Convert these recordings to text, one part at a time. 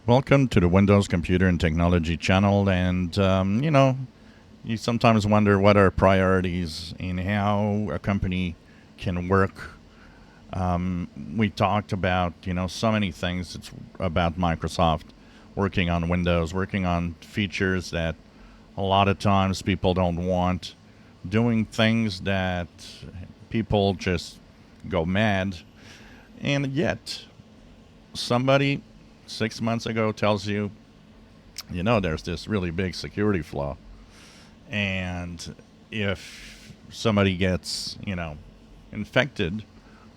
Welcome to the Windows Computer and Technology channel. And, you sometimes wonder what are priorities in how a company can work. We talked about, so many things. It's about Microsoft working on Windows, working on features that a lot of times people don't want, doing things that people just go mad. And yet, somebody 6 months ago tells you, there's this really big security flaw. And if somebody gets, infected,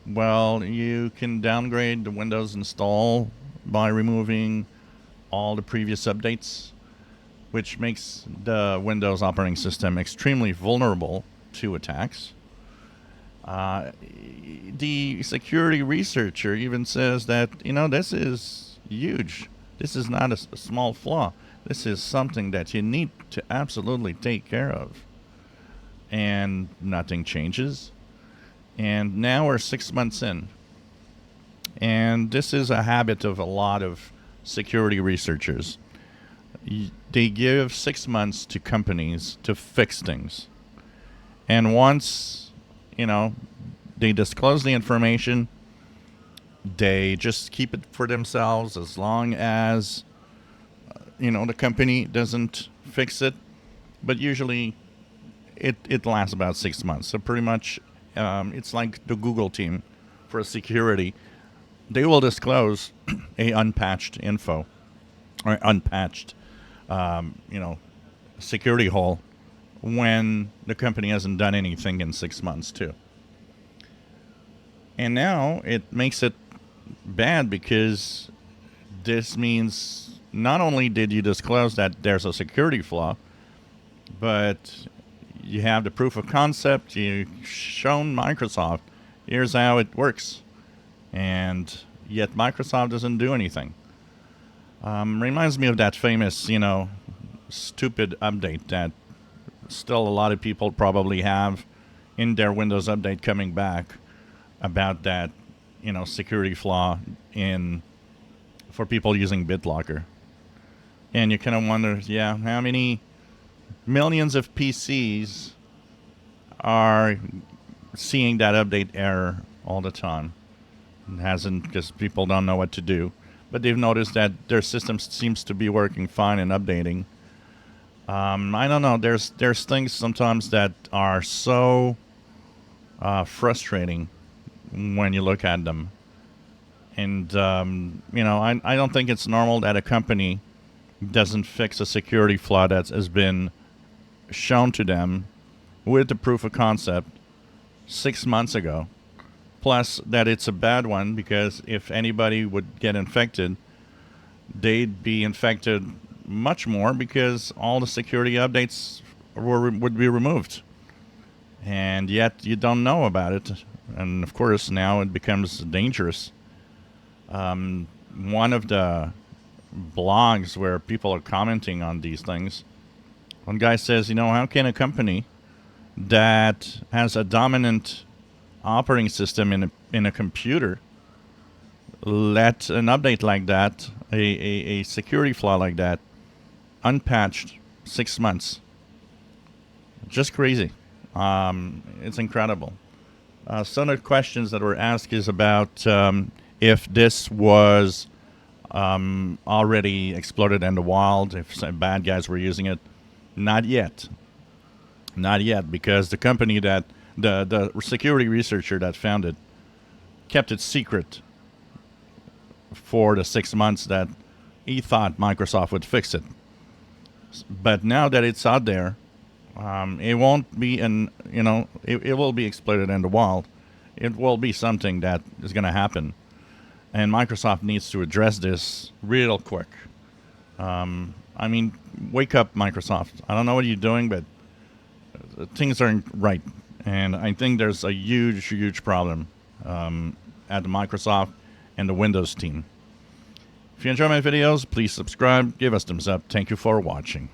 well, you can downgrade the Windows install by removing all the previous updates, which makes the Windows operating system extremely vulnerable to attacks. The security researcher even says that, this is huge. This is not a small flaw. This is something that you need to absolutely take care of. And nothing changes. And now we're 6 months in. And this is a habit of a lot of security researchers. They give 6 months to companies to fix things. And once, they disclose the information, they just keep it for themselves as long as, the company doesn't fix it. But usually it lasts about 6 months. So pretty much it's like the Google team for security. They will disclose a unpatched info or unpatched, security hole when the company hasn't done anything in 6 months too. And now it makes it bad because this means not only did you disclose that there's a security flaw, but you have the proof of concept. You've shown Microsoft, here's how it works. And yet Microsoft doesn't do anything. Reminds me of that famous, stupid update that still a lot of people probably have in their Windows update coming back about that, security flaw for people using BitLocker. And you kind of wonder, how many millions of PCs are seeing that update error all the time? It hasn't, because people don't know what to do. But they've noticed that their system seems to be working fine and updating. I don't know. There's things sometimes that are so frustrating when you look at them. And, I don't think it's normal that a company doesn't fix a security flaw that has been shown to them with the proof of concept 6 months ago. Plus that it's a bad one because if anybody would get infected, they'd be infected much more because all the security updates would be removed. And yet you don't know about it. And of course now it becomes dangerous. One of the blogs where people are commenting on these things, one guy says, how can a company that has a dominant operating system in a computer let an update like that, a security flaw like that, unpatched 6 months? Just crazy. It's incredible. Some of the questions that were asked is about if this was already exploded in the wild, if some bad guys were using it. Not yet. Not yet, because the company that the security researcher that found it kept it secret for the 6 months that he thought Microsoft would fix it. But now that it's out there, it won't be it will be exploited in the wild. It will be something that is going to happen. And Microsoft needs to address this real quick. Wake up, Microsoft. I don't know what you're doing, but things aren't right. And I think there's a huge, huge problem at the Microsoft and the Windows team. If you enjoy my videos, please subscribe, give us thumbs up. Thank you for watching.